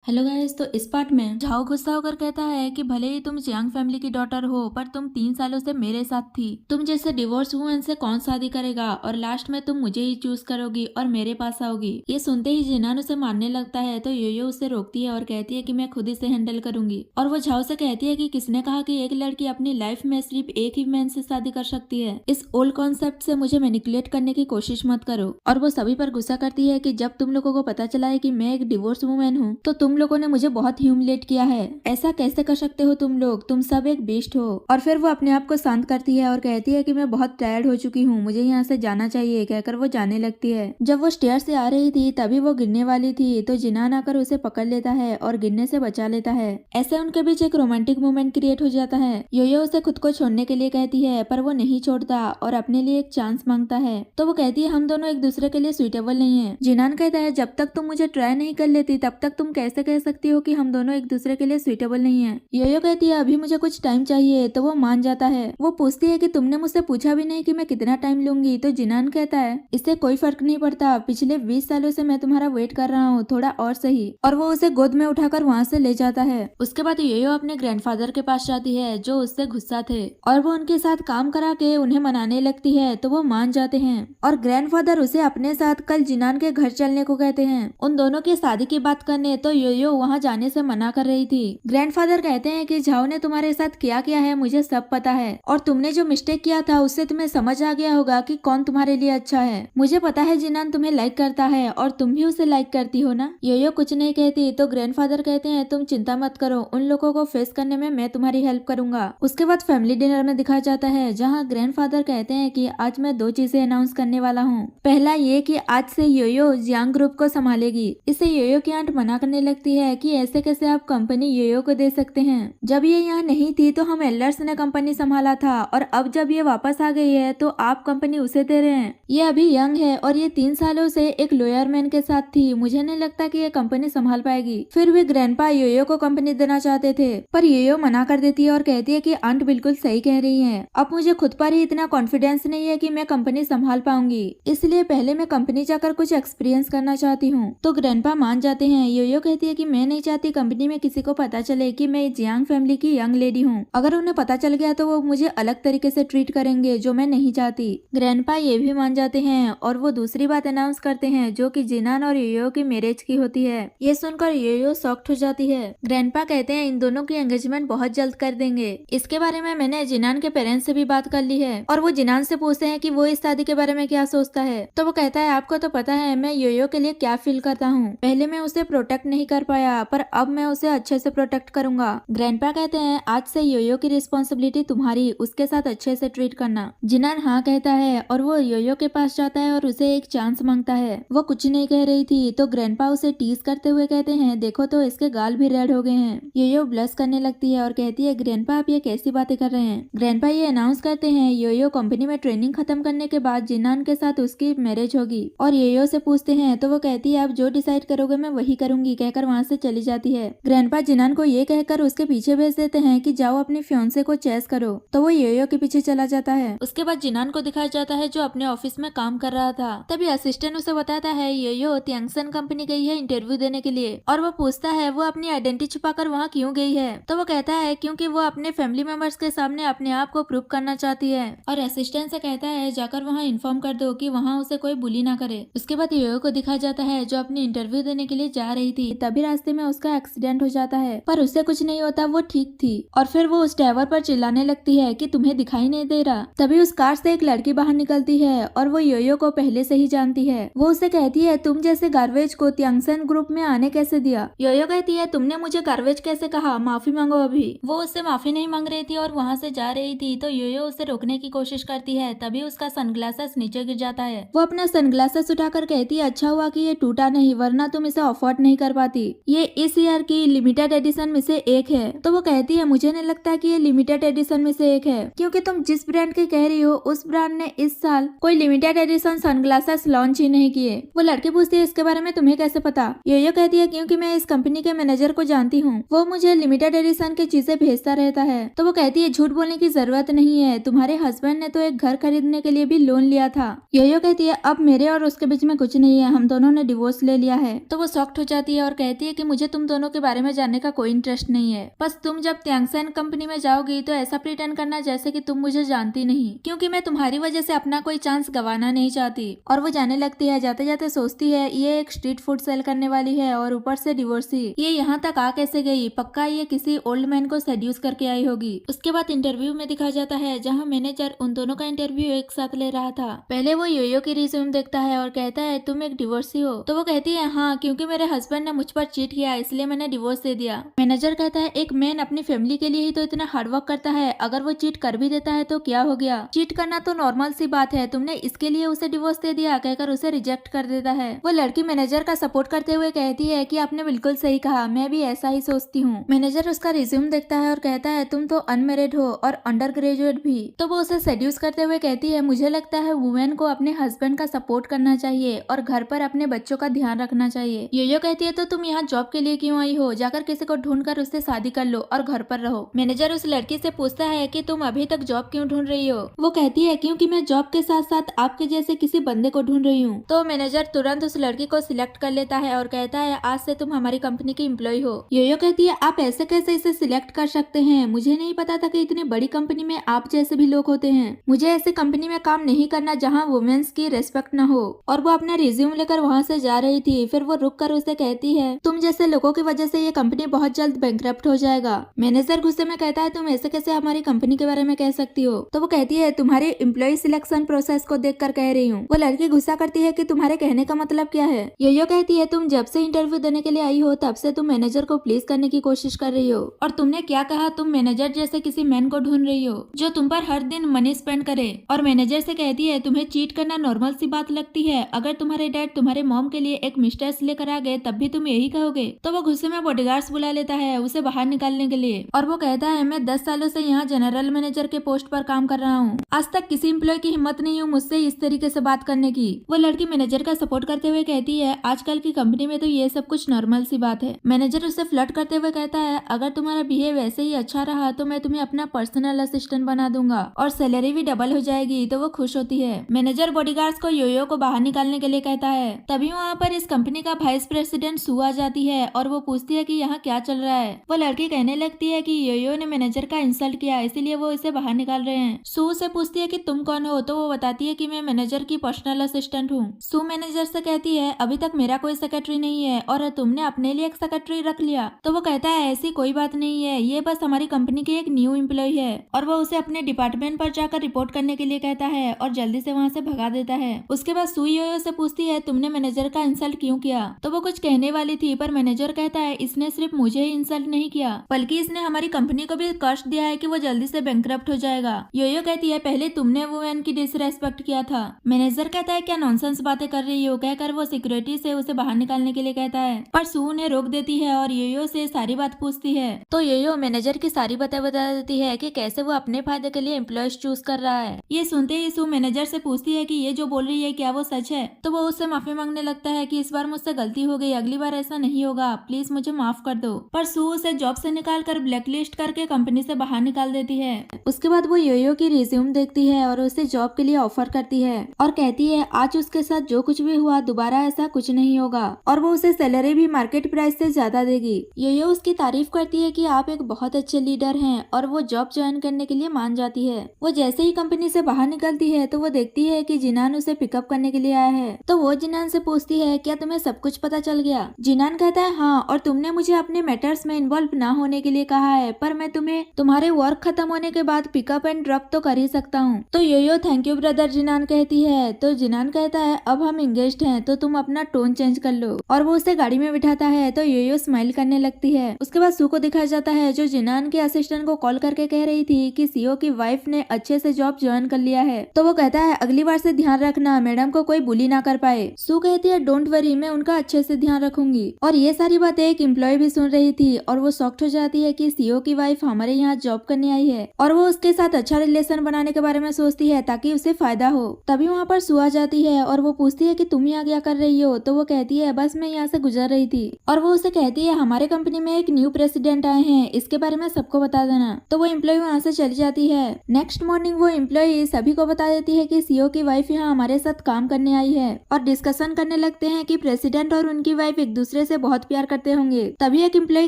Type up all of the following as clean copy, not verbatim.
Hello guys. तो इस part में झाओ गुस्सा होकर कहता है कि भले ही तुम जियांग फैमिली की डॉटर हो पर तुम 3 सालों से मेरे साथ थी। तुम जैसे डिवोर्स वुमन से कौन शादी करेगा और लास्ट में तुम मुझे ही चूज करोगी और मेरे पास आओगी। ये सुनते ही जिनान उसे मारने लगता है तो योयो उसे रोकती है और कहती है कि मैं खुद इसे हैंडल करूंगी। और वो झाओ से कहती है कि किसने कहा कि एक लड़की अपनी लाइफ में सिर्फ एक ही मैन से शादी कर सकती है। इस ओल्ड कॉन्सेप्ट से मुझे मैनिपुलेट करने की कोशिश मत करो। और वो सभी पर गुस्सा करती है कि जब तुम लोगों को पता चला है कि मैं एक डिवोर्स वुमन हूँ तो तुम लोगों ने मुझे बहुत ह्यूमिलेट किया है। ऐसा कैसे कर सकते हो तुम लोग, तुम सब एक बेस्ट हो। और फिर वो अपने आप को शांत करती है और कहती है कि मैं बहुत टायर्ड हो चुकी हूँ, मुझे यहाँ से जाना चाहिए कहकर वो जाने लगती है। जब वो स्टेयर से आ रही थी तभी वो गिरने वाली थी तो जिनान आकर उसे पकड़ लेता है और गिरने से बचा लेता है। ऐसे उनके बीच एक रोमांटिक मोमेंट क्रिएट हो जाता है। योयो उसे खुद को छोड़ने के लिए कहती है पर वो नहीं छोड़ता और अपने लिए एक चांस मांगता है। तो वो कहती है हम दोनों एक दूसरे के लिए सुइटेबल नहीं है। जिनान कहता है जब तक तुम मुझे ट्राई नहीं कर लेती तब तक तुम कैसे कह सकती हो कि हम दोनों एक दूसरे के लिए सुइटेबल नहीं है। योयो कहती है अभी मुझे कुछ टाइम चाहिए तो वो मान जाता है। वो पूछती है कि तुमने मुझसे पूछा भी नहीं कि मैं कितना टाइम लूंगी। तो जिनान कहता है इससे कोई फर्क नहीं पड़ता, पिछले 20 सालों से मैं तुम्हारा वेट कर रहा हूँ, थोड़ा और सही। और वो उसे गोद में उठाकर वहाँ से ले जाता है। उसके बाद योयो अपने ग्रैंडफादर के पास जाती है जो उससे गुस्सा थे और वो उनके साथ काम करा के उन्हें मनाने लगती है तो वो मान जाते हैं। और ग्रैंडफादर उसे अपने साथ कल जिनान के घर चलने को कहते हैं उन दोनों की शादी की बात करने। तो योयो वहाँ जाने से मना कर रही थी। ग्रैंडफादर कहते हैं कि झाओ ने तुम्हारे साथ क्या किया है मुझे सब पता है और तुमने जो मिस्टेक किया था उससे तुम्हें समझ आ गया होगा कि कौन तुम्हारे लिए अच्छा है। मुझे पता है जिनान तुम्हें लाइक करता है और तुम भी उसे लाइक करती हो ना। योयो कुछ नहीं कहती तो ग्रैंडफादर कहते हैं तुम चिंता मत करो, उन लोगों को फेस करने में मैं तुम्हारी हेल्प करूंगा। उसके बाद फैमिली डिनर में दिखाया जाता है जहाँ ग्रैंडफादर कहते हैं कि आज मैं 2 चीजें अनाउंस करने वाला हूँ। पहला ये कि आज से योयो जियांग ग्रुप को संभालेगी। इसे योयो की आंट मना करने लगती है कि ऐसे कैसे आप कंपनी योयो को दे सकते हैं, जब ये यहाँ नहीं थी तो हम एल्डर्स ने कंपनी संभाला था और अब जब ये वापस आ गई है तो आप कंपनी उसे दे रहे हैं। ये अभी यंग है और ये 3 सालों से एक लॉयर मैन के साथ थी, मुझे नहीं लगता कि ये कंपनी संभाल पाएगी। फिर भी ग्रैंडपा योयो को कंपनी देना चाहते थे पर योयो मना कर देती है और कहती है कि आंट बिल्कुल सही कह रही है, अब मुझे खुद पर ही इतना कॉन्फिडेंस नहीं है कि मैं कंपनी संभाल पाऊंगी, इसलिए पहले मैं कंपनी जाकर कुछ एक्सपीरियंस करना चाहती हूँ। तो ग्रैंडपा मान जाते हैं। योयो कहती है कि मैं नहीं चाहती कंपनी में किसी को पता चले कि मैं जियांग फैमिली की यंग लेडी हूँ, अगर उन्हें पता चल गया तो वो मुझे अलग तरीके से ट्रीट करेंगे जो मैं नहीं चाहती। ग्रैंडपा ये भी मान जाते हैं और वो दूसरी बात अनाउंस करते हैं जो कि जिनान और योयो की मैरिज की होती है। ये सुनकर योयो शॉक्ड हो जाती है। ग्रैंडपा कहते हैं इन दोनों की एंगेजमेंट बहुत जल्द कर देंगे। इसके बारे में मैंने जिनान के पेरेंट्स से भी बात कर ली है और वो जिनान से पूछते हैं कि वो इस शादी के बारे में क्या सोचता है। तो वो कहता है आपको तो पता है मैं योयो के लिए क्या फील करता हूँ, पहले मैं उसे प्रोटेक्ट नहीं कर पाया पर अब मैं उसे अच्छे से प्रोटेक्ट करूंगा। ग्रैंडपा कहते हैं आज से योयो की रिस्पॉन्सिबिलिटी तुम्हारी, उसके साथ अच्छे से ट्रीट करना। जिनान हाँ कहता है और वो योयो के पास जाता है और उसे एक चांस मांगता है। वो कुछ नहीं कह रही थी तो ग्रैंडपा उसे टीज करते हुए कहते हैं देखो तो इसके गाल भी रेड हो गए हैं। योयो ब्लश करने लगती है और कहती है ग्रैंडपा आप ये कैसी बातें कर रहे हैं। ग्रैंडपा ये अनाउंस करते हैं योयो कंपनी में ट्रेनिंग खत्म करने के बाद जिनान के साथ उसकी मैरिज होगी। और योयो से पूछते हैं तो वो कहती है आप जो डिसाइड करोगे मैं वही करूंगी कहकर वहाँ से चली जाती है। ग्रैंडपा जिनान को ये कहकर उसके पीछे भेज देते हैं कि जाओ अपनी फियांसे को चेस करो। तो वो योयो के पीछे चला जाता है। उसके बाद जिनान को दिखाया जाता है जो अपने ऑफिस में काम कर रहा था। तभी असिस्टेंट उसे बताता है योयो त्यांगसन कंपनी गई है इंटरव्यू देने के लिए और वो पूछता है वो अपनी आइडेंटिटी छुपाकर वहाँ क्यों गई है। तो वो कहता है क्योंकि वो अपने फैमिली मेंबर्स के सामने अपने आप को प्रूव करना चाहती है। और असिस्टेंट से कहता है जाकर वहाँ इन्फॉर्म कर दो कि वहाँ उसे कोई बुली ना करे। उसके बाद योयो को दिखाया जाता है जो अपनी इंटरव्यू देने के लिए जा रही थी। तभी रास्ते में उसका एक्सीडेंट हो जाता है पर उससे कुछ नहीं होता, वो ठीक थी। और फिर वो उस ड्राइवर पर चिल्लाने लगती है कि तुम्हें दिखाई नहीं दे रहा। तभी उस कार से एक लड़की बाहर निकलती है और वो योयो को पहले से ही जानती है। वो उसे कहती है तुम जैसे गार्बेज को त्यांगसन ग्रुप में आने कैसे दिया। योयो कहती है तुमने मुझे गार्बेज कैसे कहा, माफी मांगो अभी। वो उससे माफी नहीं मांग रही थी और वहाँ से जा रही थी तो योयो उसे रोकने की कोशिश करती है। तभी उसका सनग्लासेस नीचे गिर जाता है। वो अपना सनग्लासेस उठाकर कहती है अच्छा हुआ कि ये टूटा नहीं वरना तुम इसे अफोर्ड नहीं कर पाती, ये इस ईयर की लिमिटेड एडिशन में से एक है। तो वो कहती है मुझे नहीं लगता कि ये लिमिटेड एडिशन में से एक है क्योंकि तुम जिस ब्रांड की कह रही हो उस ब्रांड ने इस साल कोई लिमिटेड एडिशन सनग्लासेस लॉन्च ही नहीं किए। वो लड़की पूछती है इसके बारे में तुम्हें कैसे पता। योयो कहती है क्योंकि मैं इस कंपनी के मैनेजर को जानती हूँ, वो मुझे लिमिटेड एडिशन की चीजें भेजता रहता है। तो वो कहती है झूठ बोलने की जरूरत नहीं है, तुम्हारे हस्बैंड ने तो एक घर खरीदने के लिए भी लोन लिया था। योयो कहती है अब मेरे और उसके बीच में कुछ नहीं है, हम दोनों ने डिवोर्स ले लिया है। तो वो शॉक्ड हो जाती है और कहती कहती है कि मुझे तुम दोनों के बारे में जानने का कोई इंटरेस्ट नहीं है, बस तुम जब त्यांगसेन कंपनी में जाओगी तो ऐसा प्रिटेंड करना जैसे कि तुम मुझे जानती नहीं, क्योंकि मैं तुम्हारी वजह से अपना कोई चांस गंवाना नहीं चाहती। और वो जाने लगती है। जाते जाते सोचती है ये एक स्ट्रीट फूड सेल करने वाली है और ऊपर से डिवोर्सी, ये यहाँ तक आ कैसे गई, पक्का ये किसी ओल्ड मैन को सेड्यूस करके आई होगी। उसके बाद इंटरव्यू में दिखाया जाता है जहाँ मैनेजर उन दोनों का इंटरव्यू एक साथ ले रहा था। पहले वो योयो की रिज्यूम देखता है और कहता है तुम एक डिवोर्सी हो? तो वो कहती है हाँ, क्योंकि मेरे हस्बैंड ने मुझ पर चीट किया इसलिए मैंने डिवोर्स दे दिया। मैनेजर कहता है एक मैन अपनी फैमिली के लिए ही तो इतना हार्डवर्क करता है, अगर वो चीट कर भी देता है तो क्या हो गया, चीट करना तो नॉर्मल सी बात है, तुमने इसके लिए उसे डिवोर्स दे दिया, कहकर उसे रिजेक्ट कर देता है। वो लड़की मैनेजर का सपोर्ट करते हुए कहती है कि आपने बिल्कुल सही कहा, मैं भी ऐसा ही सोचती हूँ। मैनेजर उसका रिज्यूम देखता है और कहता है तुम तो अनमेरिड हो और अंडर ग्रेजुएट भी। तो वो उसे सेड्यूस करते हुए कहती है मुझे लगता है वुमेन को अपने हस्बैंड का सपोर्ट करना चाहिए और घर पर अपने बच्चों का ध्यान रखना चाहिए। योयो कहती है तो तुम यहाँ जॉब के लिए क्यों आई हो, जाकर किसी को ढूंढ कर उससे शादी कर लो और घर पर रहो। मैनेजर उस लड़की से पूछता है कि तुम अभी तक जॉब क्यों ढूंढ रही हो? वो कहती है क्योंकि मैं जॉब के साथ साथ आपके जैसे किसी बंदे को ढूंढ रही हूँ। तो मैनेजर तुरंत उस लड़की को सिलेक्ट कर लेता है और कहता है आज से तुम हमारी कंपनी की एम्प्लॉय हो। योयो कहती है आप ऐसे कैसे इसे सिलेक्ट कर सकते हैं, मुझे नहीं पता था कि इतनी बड़ी कंपनी में आप जैसे भी लोग होते हैं, मुझे ऐसी कंपनी में काम नहीं करना जहाँ वुमेन्स की रेस्पेक्ट न हो। और वो अपना रिज्यूम लेकर वहाँ से जा रही थी, फिर वो रुक कर उसे कहती है तुम जैसे लोगों की वजह से ये कंपनी बहुत जल्द बैंकरप्ट हो जाएगा। मैनेजर गुस्से में कहता है तुम ऐसे कैसे हमारी कंपनी के बारे में कह सकती हो? तो वो कहती है तुम्हारी एम्प्लॉय सिलेक्शन प्रोसेस को देख कर कह रही हूँ। वो लड़की गुस्सा करती है कि तुम्हारे कहने का मतलब क्या है? योयो कहती है तुम जब से इंटरव्यू देने के लिए आई हो तब से तुम मैनेजर को प्लीज करने की कोशिश कर रही हो, और तुमने क्या कहा, तुम मैनेजर जैसे किसी मैन को ढूंढ रही हो जो तुम पर हर दिन मनी स्पेंड करे। और मैनेजर से कहती है तुम्हें चीट करना नॉर्मल सी बात लगती है, अगर तुम्हारे डैड तुम्हारे मॉम के लिए एक मिस्ट्रेस लेकर आ गए तब भी तुम यही कहोगे। तो वो गुस्से में बॉडीगार्ड्स बुला लेता है उसे बाहर निकालने के लिए, और वो कहता है मैं 10 सालों से यहाँ जनरल मैनेजर के पोस्ट पर काम कर रहा हूँ, आज तक किसी एम्प्लॉय की हिम्मत नहीं हुई मुझसे इस तरीके से बात करने की। वो लड़की मैनेजर का सपोर्ट करते हुए कहती है आजकल की कंपनी में तो ये सब कुछ नॉर्मल सी बात है। मैनेजर उससे फ्लर्ट करते हुए कहता है अगर तुम्हारा बिहेव वैसे ही अच्छा रहा तो मैं तुम्हें अपना पर्सनल असिस्टेंट बना दूंगा और सैलरी भी डबल हो जाएगी। तो वो खुश होती है। मैनेजर बॉडीगार्ड्स को योयो को बाहर निकालने के लिए कहता है, तभी वहाँ पर इस कंपनी का वाइस प्रेसिडेंट सू आ जाती है और वो पूछती है कि यहाँ क्या चल रहा है। वो लड़की कहने लगती है कि योयो ने मैनेजर का इंसल्ट किया इसीलिए वो इसे बाहर निकाल रहे हैं। सू से पूछती है कि तुम कौन हो? तो वो बताती है कि मैं मैनेजर की पर्सनल असिस्टेंट हूँ। सू मैनेजर से कहती है अभी तक मेरा कोई सेक्रेटरी नहीं है और तुमने अपने लिए एक सेक्रेटरी रख लिया। तो वो कहता है ऐसी कोई बात नहीं है, ये बस हमारी कंपनी की एक न्यू एम्प्लॉय है। और वो उसे अपने डिपार्टमेंट पर जाकर रिपोर्ट करने के लिए कहता है और जल्दी से वहाँ से भगा देता है। उसके बाद सू योयो से पूछती है तुमने मैनेजर का इंसल्ट क्यों किया? तो वो कुछ कहने वाली थी पर मैनेजर कहता है इसने सिर्फ मुझे ही इंसल्ट नहीं किया बल्कि इसने हमारी कंपनी को भी कष्ट दिया है कि वो जल्दी से बैंकरप्ट हो जाएगा। योयो कहती है पहले तुमने वुमेन की डिसरेस्पेक्ट किया था। मैनेजर कहता है क्या नॉनसेंस बातें कर रही हो, कहकर वो सिक्योरिटी से उसे बाहर निकालने के लिए कहता है, पर सू उन्हें रोक देती है और योयो से सारी बात पूछती है। तो योयो मैनेजर की सारी बातें बता देती है कि कैसे वो अपने फायदे के लिए एम्प्लॉयज चूज कर रहा है। ये सुनते ही सू मैनेजर से पूछती है कि ये जो बोल रही है क्या वो सच है? तो वो उससे माफी मांगने लगता है कि इस बार मुझसे गलती हो गई, अगली बार ऐसा नहीं होगा, प्लीज मुझे माफ कर दो। पर सू उसे जॉब से निकाल कर ब्लैकलिस्ट करके कंपनी से बाहर निकाल देती है। उसके बाद वो योयो की रिज्यूम देखती है और उसे जॉब के लिए ऑफर करती है और कहती है आज उसके साथ जो कुछ भी हुआ दोबारा ऐसा कुछ नहीं होगा और वो उसे सैलरी भी मार्केट प्राइस से ज्यादा देगी। योयो उसकी तारीफ करती है कि आप एक बहुत अच्छे लीडर हैं और वो जॉब ज्वाइन करने के लिए मान जाती है। वो जैसे ही कंपनी से बाहर निकलती है तो वो देखती है कि जिनान उसे पिकअप करने के लिए आया है। तो वो जिनान से पूछती है क्या तुम्हें सब कुछ पता चल गया? जिनान कहता है हाँ, और तुमने मुझे अपने मैटर्स में इन्वॉल्व ना होने के लिए कहा है, पर मैं तुम्हें तुम्हारे वर्क खत्म होने के बाद पिकअप एंड ड्रॉप तो कर ही सकता हूँ। तो योयो थैंक यू ब्रदर जिनान कहती है। तो जिनान कहता है अब हम एंगेज्ड हैं तो तुम अपना टोन चेंज कर लो, और वो उसे गाड़ी में बिठाता है। तो योयो स्माइल करने लगती है। उसके बाद सू को दिखाया जाता है जो जिनान के असिस्टेंट को कॉल करके कह रही थी कि सीओ की वाइफ ने अच्छे से जॉब ज्वाइन कर लिया है। तो वो कहता है अगली बार से ध्यान रखना मैडम को कोई बुली ना कर पाए। सू कहती है डोंट वरी, मैं उनका अच्छे से ध्यान रखूंगी। और ये सारी बातें एक एम्प्लॉय भी सुन रही थी और वो शॉक्ड हो जाती है कि सीओ की वाइफ हमारे यहाँ जॉब करने आई है और वो उसके साथ अच्छा रिलेशन बनाने के बारे में सोचती है ताकि उसे फायदा हो। तभी वहाँ पर सू आ जाती है और वो पूछती है कि तुम यहाँ क्या कर रही हो? तो वो कहती है बस मैं यहाँ से गुजर रही थी। और वो उसे कहती है हमारे कंपनी में एक न्यू प्रेसिडेंट आए हैं, इसके बारे में सबको बता देना। तो वो एम्प्लॉय वहाँ से चली जाती है। नेक्स्ट मॉर्निंग वो एम्प्लॉय सभी को बता देती है कि सीओ की वाइफ यहाँ हमारे साथ काम करने आई है और डिस्कशन करने लगते हैं कि प्रेसिडेंट और उनकी वाइफ एक दूसरे दूसरे से बहुत प्यार करते होंगे। तभी एक एम्प्लॉय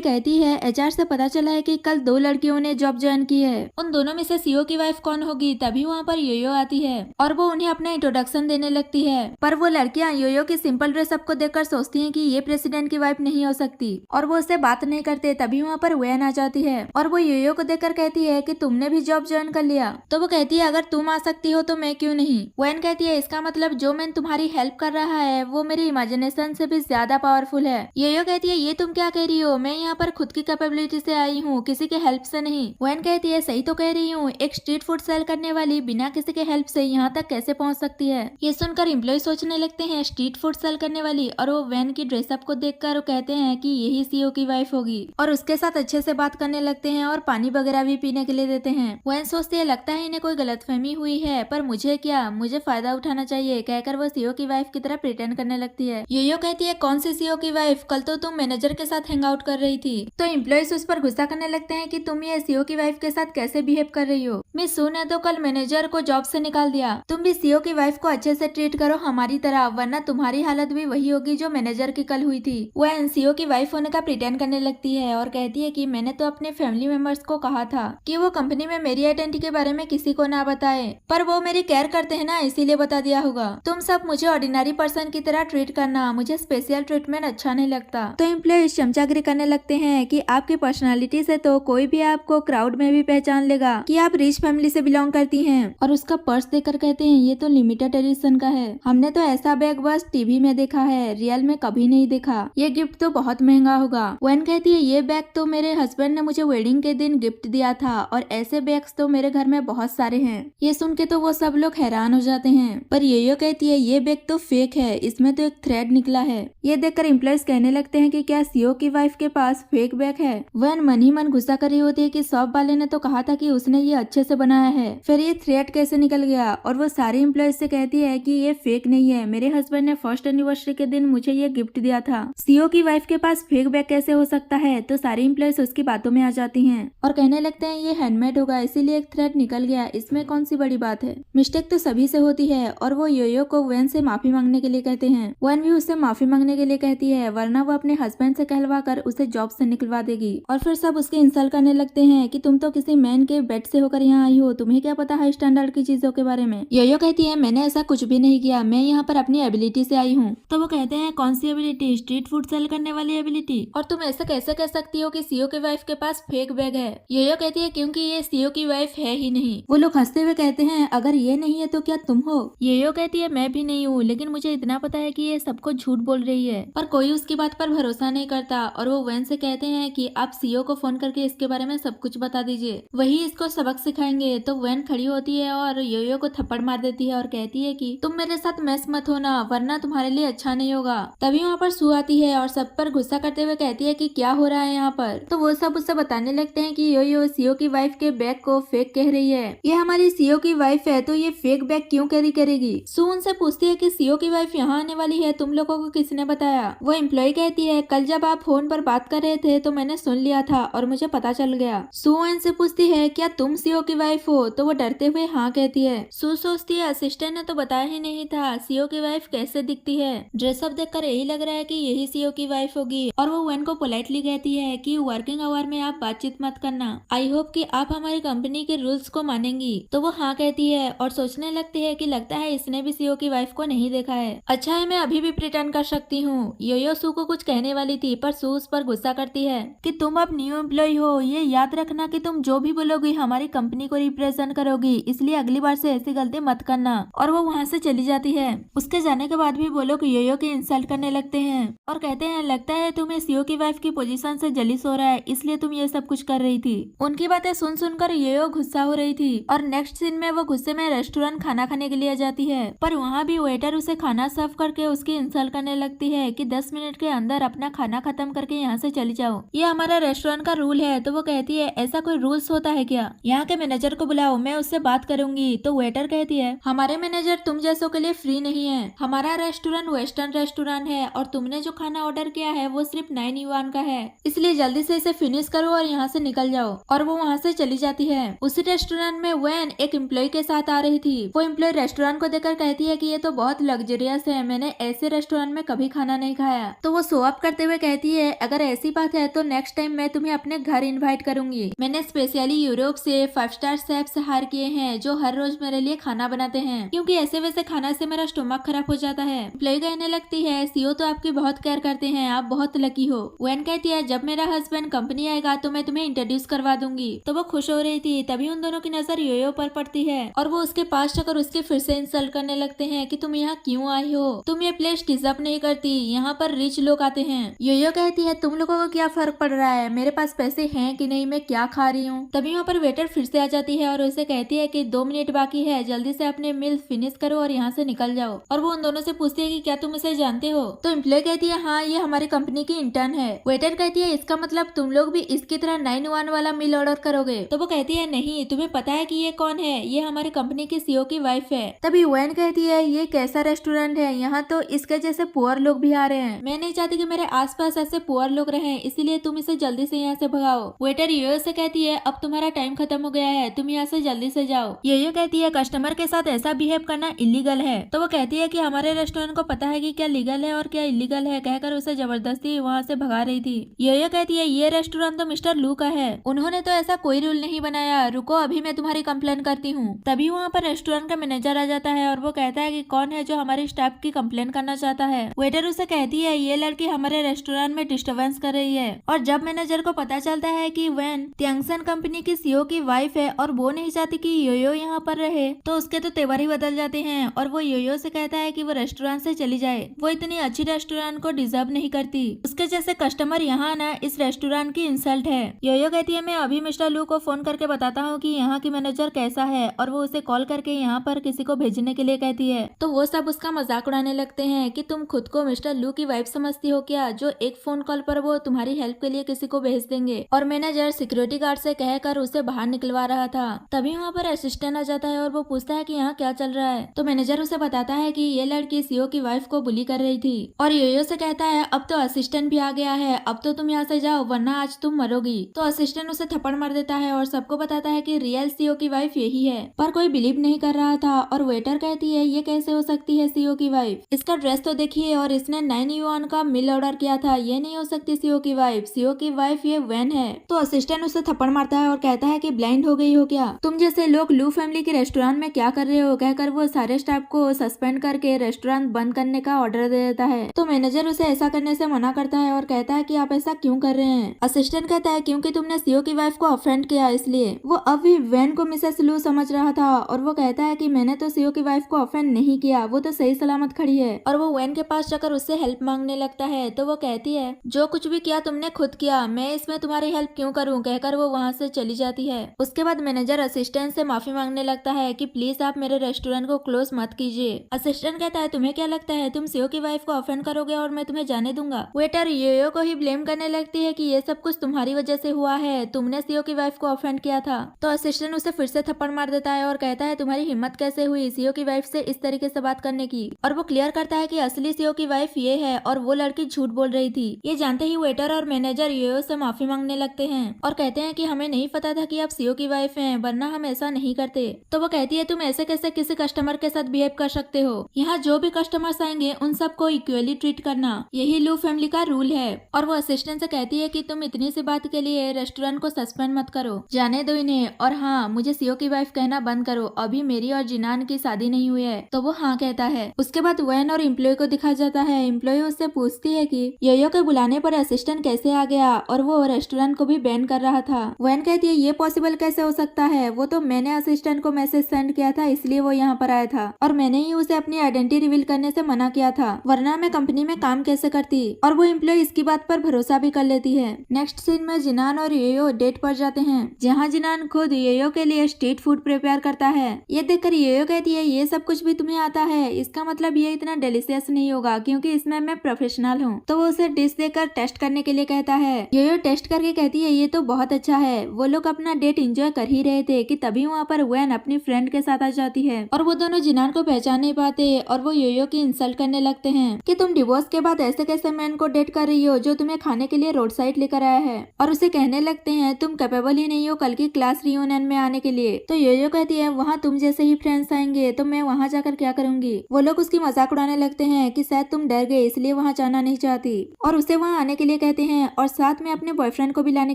कहती है एचआर से पता चला है कि कल 2 लड़कियों ने जॉब ज्वाइन की है, उन दोनों में से सीईओ की वाइफ कौन होगी। तभी वहाँ पर योयो आती है और वो उन्हें अपना इंट्रोडक्शन देने लगती है, पर वो लड़कियां योयो की सिंपल ड्रेसअप को देखकर सोचती हैं कि ये प्रेसिडेंट की वाइफ नहीं हो सकती और वो उससे बात नहीं करते। तभी वहाँ पर वैन आ जाती है और वो योयो को देखकर कहती है कि तुमने भी जॉब ज्वाइन कर लिया। तो वो कहती है अगर तुम आ सकती हो तो मैं क्यों नहीं। वैन कहती है इसका मतलब जो मैन तुम्हारी हेल्प कर रहा है वो मेरी इमेजिनेशन से भी ज्यादा पावरफुल है। योयो कहती है ये तुम क्या कह रही हो, मैं यहाँ पर खुद की कैपेबिलिटी से आई हूँ, किसी के हेल्प से नहीं। वैन कहती है सही तो कह रही हूँ, एक स्ट्रीट फूड सेल करने वाली बिना किसी के हेल्प से यहाँ तक कैसे पहुँच सकती है। ये सुनकर एम्प्लॉय सोचने लगते हैं स्ट्रीट फूड सेल करने वाली, और वो वैन की ड्रेसअप को देखकर कहते हैं कि यही सीईओ की वाइफ होगी और उसके साथ अच्छे से बात करने लगते हैं और पानी वगैरह भी पीने के लिए देते हैं। वैन सोचती है लगता है इन्हें कोई गलतफहमी हुई है, पर मुझे क्या, मुझे फायदा उठाना चाहिए, कहकर वो सीईओ की वाइफ की तरह प्रिटेंड करने लगती है। योयो कहती है कौन सी सीईओ की वाइफ, कल तो तुम मैनेजर के साथ हैंग आउट कर रही थी। तो एम्प्लॉयज उस पर गुस्सा करने लगते हैं कि तुम ये सीईओ की वाइफ के साथ कैसे बिहेव कर रही हो। मिस सू ने तो कल मैनेजर को जॉब से निकाल दिया, तुम भी सीईओ की वाइफ को अच्छे से ट्रीट करो हमारी तरह, वरना तुम्हारी हालत भी वही होगी जो मैनेजर की कल हुई थी। वह सीईओ की वाइफ होने का प्रिटेंड करने लगती है और कहती है कि मैंने तो अपने फैमिली मेंबर्स को कहा था कि वो कंपनी में मेरी आइडेंटिटी के बारे में किसी को ना बताए, पर वो मेरी केयर करते हैं ना, इसीलिए बता दिया होगा। तुम सब मुझे ऑर्डिनरी पर्सन की तरह ट्रीट करना, मुझे स्पेशल ट्रीटमेंट अच्छा नहीं लगता। तो एम्प्लॉयज चमचागिरी करने लगते हैं कि आपकी पर्सनालिटी से तो कोई भी आपको क्राउड में भी पहचान लेगा कि आप रिच फैमिली से बिलोंग करती हैं। और उसका पर्स देखकर कहते हैं ये तो लिमिटेड एडिशन का है, हमने तो ऐसा बैग बस टीवी में देखा है, रियल में कभी नहीं देखा, ये गिफ्ट तो बहुत महंगा होगा। वैन कहती है ये बैग तो मेरे हस्बैंड ने मुझे वेडिंग के दिन गिफ्ट दिया था और ऐसे बैग्स तो मेरे घर में बहुत सारे हैं। ये सुन के तो वो सब लोग हैरान हो जाते हैं, पर योयो कहती है ये बैग तो फेक है, इसमें तो एक थ्रेड निकला है। ये देखकर एम्प्लॉयज कहने लगते हैं कि क्या सीईओ की वाइफ के पास फेक बैग है। वैन मन ही मन गुस्सा कर रही होती है कि शॉप वाले ने तो कहा था कि उसने ये अच्छे से बनाया है, फिर ये थ्रेड कैसे निकल गया। और वो सारे एम्प्लॉयज से कहती है कि ये फेक नहीं है, मेरे हस्बैंड ने फर्स्ट एनिवर्सरी के दिन मुझे ये गिफ्ट दिया था, सीईओ की वाइफ के पास फेक बैग कैसे हो सकता है। तो सारी एम्प्लॉयज उसकी बातों में आ जाती हैं और कहने लगते हैं ये हैंडमेड होगा, इसीलिए एक थ्रेड निकल गया, इसमें कौन सी बड़ी बात है, मिस्टेक तो सभी से होती है। और वो योयो को वैन से माफी मांगने के लिए कहते हैं। वैन भी उससे माफी मांगने के लिए कहती है, वरना वो अपने हस्बैंड से कहलवा कर उसे जॉब से निकलवा देगी। और फिर सब उसकी इंसल्ट करने लगते हैं कि तुम तो किसी मैन के बेड से होकर यहाँ आई हो, तुम्हें क्या पता हाई स्टैंडर्ड की चीजों के बारे में। योयो कहती है मैंने ऐसा कुछ भी नहीं किया, मैं यहाँ पर अपनी एबिलिटी से आई हूँ। तो वो कहते हैं कौन सी एबिलिटी, स्ट्रीट फूड सेल करने वाली एबिलिटी, और तुम ऐसा कैसे कह सकती हो कि सीईओ की वाइफ के पास फेक बैग है। योयो कहती है क्योंकि ये सीईओ की वाइफ है ही नहीं। वो लोग हंसते हुए कहते हैं अगर ये नहीं है तो क्या तुम हो। योयो कहती है मैं भी नहीं हूँ, लेकिन मुझे इतना पता है कि ये सबको झूठ बोल रही है, पर कोई उसकी बात पर भरोसा नहीं करता। और वो वैन से कहते हैं कि आप सीईओ को फोन करके इसके बारे में सब कुछ बता दीजिए, वही इसको सबक सिखाएंगे। तो वैन खड़ी होती है और योयो को थप्पड़ मार देती है और कहती है कि तुम मेरे साथ मैस मत होना, वरना तुम्हारे लिए अच्छा नहीं होगा। तभी वहाँ पर सू आती है और सब पर गुस्सा करते हुए कहती है कि क्या हो रहा है यहाँ पर। तो वो सब उससे बताने लगते हैं कि योयो सीईओ की वाइफ के बैग को फेक कह रही है, ये हमारी सीईओ की वाइफ है तो ये फेक बैग क्यों कैरी करेगी। सू उनसे पूछती है कि सीईओ की वाइफ यहाँ आने वाली है, तुम लोगों को किसने बताया। वो एम्प्लॉय कहती है कल जब आप फोन पर बात कर रहे थे तो मैंने सुन लिया था और मुझे पता चल गया। सू इनसे पूछती है क्या तुम सीईओ की वाइफ हो, तो वो डरते हुए हाँ कहती है। सू सोचती है असिस्टेंट ने तो बताया ही नहीं था सीईओ की वाइफ कैसे दिखती है, ड्रेसअप देखकर यही लग रहा है कि यही सीईओ की वाइफ होगी। और वो वैन को पोलाइटली कहती है कि वर्किंग आवर में आप बातचीत मत करना, आई होप कि आप हमारी कंपनी के रूल्स को मानेंगी। तो वो हाँ कहती है और सोचने लगती है कि लगता है इसने भी सीईओ की वाइफ को नहीं देखा है, अच्छा है मैं अभी भी प्रिटेंड कर सकती हूँ। योयो सू को कुछ कहने वाली थी, पर सू उस पर गुस्सा करती है कि तुम अब न्यू एम्प्लॉय हो, ये याद रखना कि तुम जो भी बोलोगी हमारी कंपनी को रिप्रेजेंट करोगी, इसलिए अगली बार से ऐसी गलती मत करना। और वो वहाँ से चली जाती है। उसके जाने के बाद भी वो लोग योयो की इंसल्ट करने लगते हैं और कहते हैं लगता है तुम्हें सीईओ की वाइफ की पोजीशन से जलिस हो रहा है, इसलिए तुम ये सब कुछ कर रही थी। उनकी बातें सुन सुनकर योयो गुस्सा हो रही थी और नेक्स्ट सीन में वो गुस्से में रेस्टोरेंट खाना खाने के लिए जाती है, पर वहाँ भी वेटर उसे खाना सर्व करके उसकी इंसल्ट करने लगती है कि 10 मिनट के अंदर अपना खाना खत्म करके यहाँ से चली जाओ, ये हमारा रेस्टोरेंट का रूल है। तो वो कहती है ऐसा कोई रूल्स होता है क्या, यहाँ के मैनेजर को बुलाओ, मैं उससे बात करूंगी। तो वेटर कहती है हमारे मैनेजर तुम जैसों के लिए फ्री नहीं है, हमारा रेस्टोरेंट वेस्टर्न रेस्टोरेंट है और तुमने जो खाना ऑर्डर किया है वो सिर्फ 9 युआन का है, इसलिए जल्दी से इसे फिनिश करो और यहाँ से निकल जाओ। और वो वहाँ से चली जाती है। उसी रेस्टोरेंट में वैन एक एम्प्लॉय के साथ आ रही थी। वो एम्प्लॉय रेस्टोरेंट को देखकर कहती है कि ये तो बहुत लग्जरियस है, मैंने ऐसे रेस्टोरेंट में कभी खाना नहीं खाया। तो वो शो अप करते हुए कहती है अगर ऐसी बात है तो नेक्स्ट टाइम मैं तुम्हें अपने घर इनवाइट करूंगी। मैंने स्पेशली यूरोप से 5 स्टार शेफ्स हायर किए हैं जो हर रोज मेरे लिए खाना बनाते हैं, क्योंकि ऐसे वैसे खाना से मेरा स्टोमक खराब हो जाता है। एम्प्लॉय कहने लगती है सीओ तो आपकी बहुत केयर करते हैं, आप बहुत लकी हो। वेन कहती है जब मेरा हस्बैंड कंपनी आएगा तो मैं तुम्हें इंट्रोड्यूस करवा दूंगी। तो वो खुश हो रही थी, तभी उन दोनों की नजर योयो पर पड़ती है और वो उसके पास जाकर उसके फिर से इंसल्ट करने लगते हैं कि तुम यहाँ क्यों आई हो, तुम ये प्लेस डिजर्व नहीं करती, यहाँ पर रिच लोग आते हैं। योयो कहती है तुम लोगों को क्या फर्क पड़ रहा है, मेरे पास पैसे हैं कि नहीं, मैं क्या खा रही हूँ। तभी वहाँ पर वेटर फिर से आ जाती है और उसे कहती है कि 2 मिनट बाकी है, जल्दी से अपने मील फिनिश करो और यहाँ से निकल जाओ। और वो उन दोनों से पूछती है कि क्या तुम इसे जानते हो। तो एम्प्लॉय कहती है हाँ ये हमारी कंपनी की इंटर्न है। वेटर कहती है इसका मतलब तुम लोग भी इसकी तरह 9-1 वाला मील ऑर्डर करोगे। तो वो कहती है नहीं, तुम्हें पता है कि ये कौन है, ये हमारी कंपनी की सीईओ की वाइफ है। तभी वेन कहती है ये कैसा रेस्टोरेंट है, यहाँ तो इसके जैसे पुअर लोग भी आ रहे हैं, मैं नहीं चाहती कि मेरे आसपास ऐसे पुअर लोग रहें, इसीलिए तुम इसे जल्दी से यहाँ से भगाओ। वेटर योयो से कहती है अब तुम्हारा टाइम खत्म हो गया है, तुम यहाँ से जल्दी से जाओ। योयो कहती है कस्टमर के साथ ऐसा बिहेव करना इलीगल है। तो वो कहती है कि हमारे रेस्टोरेंट को पता है कि क्या लीगल है और क्या इलीगल है, कहकर उसे जबरदस्ती वहाँ से भगा रही थी। योयो कहती है ये रेस्टोरेंट तो मिस्टर लू का है, उन्होंने तो ऐसा कोई रूल नहीं बनाया, रुको अभी मैं तुम्हारी कंप्लेन करती हूँ। तभी वहाँ पर रेस्टोरेंट का मैनेजर आ जाता है और वो कहता है कि कौन है जो हमारे स्टाफ की कंप्लेन करना चाहता है। वेटर उसे कहती है ये लड़की हमारे रेस्टोरेंट में डिस्टर्बेंस कर रही है। और जब मैनेजर को पता चलता है कि वेन त्यांगसन कंपनी की सीईओ की वाइफ है और वो नहीं चाहती कि योयो यहाँ पर रहे, तो उसके तो तेवर ही बदल जाते हैं और वो योयो से कहता है कि वो रेस्टोरेंट से चली जाए, वो इतनी अच्छी रेस्टोरेंट को डिजर्व नहीं करती, उसके जैसे कस्टमर यहाँ आना इस रेस्टोरेंट की इंसल्ट है। योयो कहती है मैं अभी मिस्टर लू को फोन करके बताता हूँ कि यहाँ की मैनेजर कैसा है, और वो उसे कॉल करके यहाँ पर किसी को भेजने के लिए कहती है। तो वो सब उसका मजाक उड़ाने लगते हैं कि तुम खुद को मिस्टर लू की वाइफ समझती हो क्या, जो एक फोन कॉल पर वो तुम्हारी हेल्प के लिए किसी को भेज देंगे। और मैनेजर सिक्योरिटी गार्ड से कहकर उसे बाहर निकलवा रहा था। तभी वहाँ पर असिस्टेंट आ जाता है और वो पूछता है कि यहाँ क्या चल रहा है। तो मैनेजर उसे बताता है कि ये लड़की सीईओ की वाइफ को बुली कर रही थी। और योयो से कहता है अब तो असिस्टेंट भी आ गया है, अब तो तुम यहाँ से जाओ वरना आज तुम मरोगी। तो असिस्टेंट उसे थप्पड़ मार देता है और सबको बताता है कि रियल सीईओ की वाइफ यही है, पर कोई बिलीव नहीं कर रहा था। और वेटर कहती है ये कैसे हो सकती है सीईओ की वाइफ, इसका ड्रेस तो देखिए, और इसने 9 युआन का मिल ऑर्डर किया था, ये नहीं हो सकती सीईओ की वाइफ, सीईओ की वाइफ ये वेन है। तो असिस्टेंट उसे थप्पड़ मारता है और कहता है कि ब्लाइंड हो गई हो क्या, तुम जैसे लोग लू फैमिली के रेस्टोरेंट में क्या कर रहे हो, कहकर वो सारे स्टाफ को सस्पेंड करके रेस्टोरेंट बंद करने का ऑर्डर दे देता है। तो मैनेजर उसे ऐसा करने से मना करता है और कहता है कि आप ऐसा क्यों कर रहे हैं। असिस्टेंट कहता है क्योंकि तुमने सीईओ की वाइफ को ऑफेंड किया इसलिए। वो अभी वेन को मिसेस लू समझ रहा था और वो कहता है कि मैंने तो सीईओ की वाइफ को ऑफेंड नहीं किया, वो तो सही सलामत खड़ी है। और वो वेन के पास जाकर उससे हेल्प मांगने लगता है। तो वो कहती है जो कुछ भी किया तुमने खुद किया, मैं इसमें तुम्हारी हेल्प क्यों करूं, कहकर वो वहाँ से चली जाती है। उसके बाद मैनेजर असिस्टेंट से माफी मांगने लगता है कि प्लीज आप मेरे रेस्टोरेंट को क्लोज मत कीजिए। असिस्टेंट कहता है तुम्हें क्या लगता है तुम सीईओ की वाइफ को ऑफेंड करोगे और मैं तुम्हें जाने दूंगा। वेटर योयो को ही ब्लेम करने लगती है कि ये सब कुछ तुम्हारी वजह से हुआ है, तुमने सीईओ की वाइफ को ऑफेंड किया था। तो असिस्टेंट उसे फिर से थप्पड़ मार देता है और कहता है तुम्हारी हिम्मत कैसे हुई सीईओ की वाइफ से इस तरीके से बात करने की। और वो क्लियर करता है कि असली सीईओ की वाइफ ये है और वो लड़की झूठ बोल रही थी। ये जानते ही वेटर और मैनेजर योयो से माफी मांगने लगते हैं और कहते हैं कि हमें नहीं पता था कि आप सीईओ की वाइफ हैं, वरना हम ऐसा नहीं करते। तो वो कहती है तुम ऐसे कैसे किसी कस्टमर के साथ बिहेव कर सकते हो, यहाँ जो भी कस्टमर्स आएंगे उन सबको इक्वली ट्रीट करना, यही लू फैमिली का रूल है। और वो असिस्टेंट से कहती है कि तुम इतनी सी बात के लिए रेस्टोरेंट को सस्पेंड मत करो, जाने दो इन्हें, और हाँ मुझे सीईओ की वाइफ कहना बंद करो, अभी मेरी और जिनान की शादी नहीं हुई है। तो वो हाँ कहता है। उसके बाद वेन और एम्प्लॉय को दिखा जाता है। एम्प्लॉय उससे पूछती है कि योयो के बुलाने पर असिस्टेंट कैसे आ गया और वो रेस्टोरेंट को भी बैन कर रहा था। वेन कहती है ये पॉसिबल कैसे हो सकता है, वो तो मैंने असिस्टेंट को मैसेज सेंड किया था इसलिए वो यहाँ पर आया था, और मैंने ही उसे अपनी आइडेंटिटी रिवील करने से मना किया था, वरना मैं कंपनी में काम कैसे करती। और वो एम्प्लॉय इसकी बात पर भरोसा भी कर लेती है। नेक्स्ट सीन में जिनान और योयो डेट पर जाते हैं, जहाँ जिनान खुद योयो के लिए स्ट्रीट फूड प्रिपेयर करता है। ये देखकर योयो कहती है ये सब कुछ भी तुम्हें आता है, इसका मतलब ये इतना डिलीशियस नहीं होगा क्योंकि इसमें मैं प्रोफेशनल हूँ। तो वो उसे डिश देकर टेस्ट करने के लिए कहता है। योयो टेस्ट करके कहती है ये तो बहुत अच्छा है। वो लोग अपना डेट एंजॉय कर ही रहे थे कि तभी वहाँ पर वेन अपनी फ्रेंड के साथ आ जाती है और वो दोनों जिनान को पहचान नहीं पाते और वो योयो की इंसल्ट करने लगते हैं कि तुम डिवोर्स के बाद ऐसे कैसे मैन को डेट कर रही हो जो तुम्हें खाने के लिए रोड साइड लेकर आया है, और उसे कहने लगते हैं तुम कैपेबल ही नहीं हो कल की क्लास रियूनियन में आने के लिए। तो योयो कहती है वहाँ तुम जैसे ही फ्रेंड्स आएंगे तो मैं वहाँ जाकर क्या करूंगी। वो लोग उसकी मजाक उड़ाने लगते हैं कि शायद तुम डर गए इसलिए वहाँ वहाँ जाना नहीं चाहती और उसे वहाँ आने के लिए कहते हैं और साथ में अपने बॉयफ्रेंड को भी लाने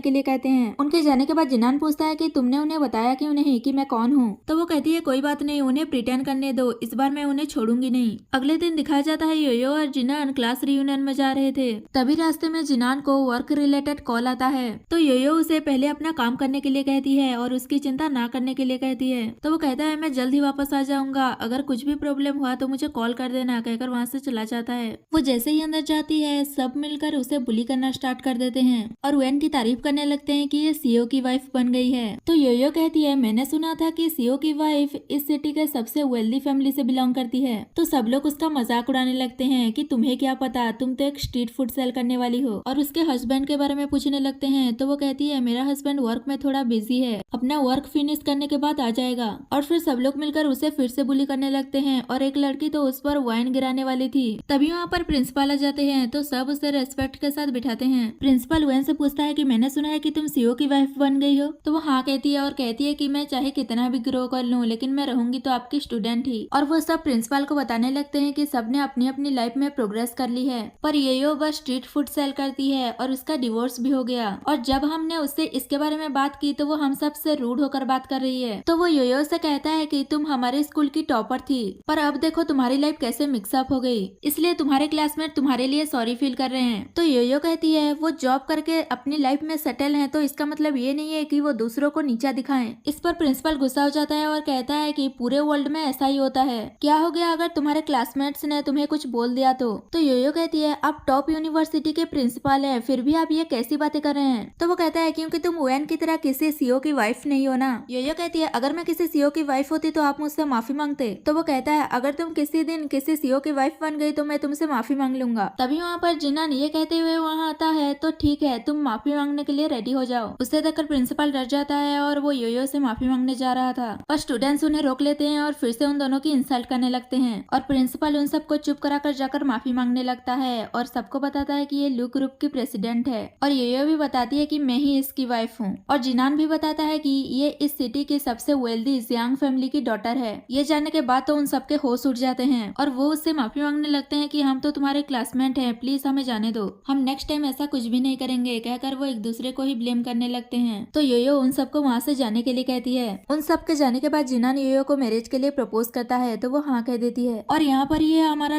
के लिए कहते हैं। उनके जाने के बाद जिनान पूछता है कि तुमने उन्हें बताया क्यों नहीं कि मैं कौन हूँ। तो वो कहती है कोई बात नहीं, उन्हें प्रिटेंड करने दो, इस बार मैं उन्हें छोड़ूंगी नहीं। अगले दिन दिखाया जाता है योयो और जिनान क्लास रियूनियन में जा रहे थे। तभी रास्ते में जिनान को वर्क रिलेटेड कॉल आता है। तो योयो उसे पहले अपना काम करने के लिए कहती है और उसकी चिंता ना करने के लिए कहती है। तो वो कहता है मैं जल्द ही वापस आ जाऊंगा, अगर कुछ भी प्रॉब्लम हुआ तो मुझे कॉल कर देना, कहकर वहाँ से चला जाता है। वो जैसे ही अंदर जाती है सब मिलकर उसे बुली करना स्टार्ट कर देते हैं और वेन की तारीफ करने लगते हैं कि ये सीईओ की वाइफ बन गई है। तो योयो कहती है मैंने सुना था कि सीईओ की वाइफ इस सिटी के सबसे वेल्दी फैमिली से बिलोंग करती है। तो सब लोग उसका मजाक उड़ाने लगते हैं कि तुम्हें क्या पता, तुम तो एक स्ट्रीट फूड सेल करने वाली हो। और उसके हस्बैंड के बारे में पूछने लगते हैं। तो वो कहती है मेरा हस्बैंड वर्क में थोड़ा बिजी है, अपना वर्क फिनिश करने के बाद आ जाएगा। और फिर सब लोग मिलकर उसे फिर से बुली करने लगते हैं और एक लड़की तो उस पर वाइन गिराने वाली थी। तभी वहाँ पर प्रिंसिपल आ जाते हैं तो सब उसे रेस्पेक्ट के साथ बिठाते हैं। प्रिंसिपल वेन से पूछता है कि मैंने सुना है कि तुम सीईओ की वाइफ बन गई हो। तो वो हाँ कहती है और कहती है कि मैं चाहे कितना भी ग्रो कर लूँ लेकिन मैं रहूंगी तो आपकी स्टूडेंट ही। और वो सब प्रिंसिपल को बताने लगते हैं कि सबने अपनी अपनी लाइफ में प्रोग्रेस कर ली है, पर योयो बस स्ट्रीट फूड सेल करती है और उसका डिवोर्स भी हो गया। और जब हमने उससे इसके बारे में बात की तो वो हम सब से रूड होकर बात कर रही है। तो वो योयो से कहता है कि तुम हमारे स्कूल की टॉपर थी, पर अब देखो तुम्हारी लाइफ कैसे मिक्सअप हो गई, इसलिए तुम्हारे क्लासमेट तुम्हारे लिए सॉरी फील कर रहे हैं। तो योयो कहती है वो जॉब करके अपनी लाइफ में सेटल हैं, तो इसका मतलब ये नहीं है कि वो दूसरों को नीचा दिखाएं। इस पर प्रिंसिपल गुस्सा हो जाता है और कहता है कि पूरे वर्ल्ड में ऐसा ही होता है, क्या हो गया अगर तुम्हारे क्लासमेट्स ने तुम्हें कुछ बोल दिया तो योयो कहती है आप टॉप यूनिवर्सिटी के प्रिंसिपल हैं, फिर भी आप ये कैसी बातें कर रहे हैं। तो वो कहता है क्योंकि तुम वेन की तरह किसी सीईओ की वाइफ नहीं हो ना। योयो कहती है अगर मैं किसी सीईओ की वाइफ होती तो आप मुझसे माफी मांगते। तो वो कहता है अगर तुम किसी दिन किसी सीईओ की वाइफ बन गई तो मैं तुमसे माफी मांग लूंगा। तभी वहाँ पर जिनान ये कहते हुए वहाँ आता है तो ठीक है तुम माफी मांगने के लिए रेडी हो जाओ। उसे देखकर प्रिंसिपल डर जाता है और वो योयो से माफी मांगने जा रहा था, पर स्टूडेंट्स उन्हें रोक लेते हैं और फिर से उन दोनों की इंसल्ट करने लगते हैं। और प्रिंसिपल उन सबको चुप कराकर जाकर माफी मांगने लगता है और सबको बताता है कि ये लू ग्रुप की प्रेसिडेंट है और योयो भी बताती है कि मैं ही इसकी वाइफ हूँ। और जिनान भी बताता है कि ये इस सिटी की सबसे वेल्दी जियांग फैमिली की डॉटर है। ये जानने के बाद तो उन सबके होश उड़ जाते हैं और वो उससे माफी मांगने लगते हैं कि हम तो तुम्हारे क्लासमेट हैं, प्लीज हमें जाने दो, हम नेक्स्ट टाइम ऐसा कुछ भी नहीं करेंगे, कहकर वो एक दूसरे को ही ब्लेम करने लगते हैं। तो योयो उन सबको वहाँ से जाने के लिए कहती है। उन सबके जाने के बाद जिनान योयो को मैरिज के लिए प्रपोज करता है तो वो हाँ कह देती है। और यहाँ पर ये हमारा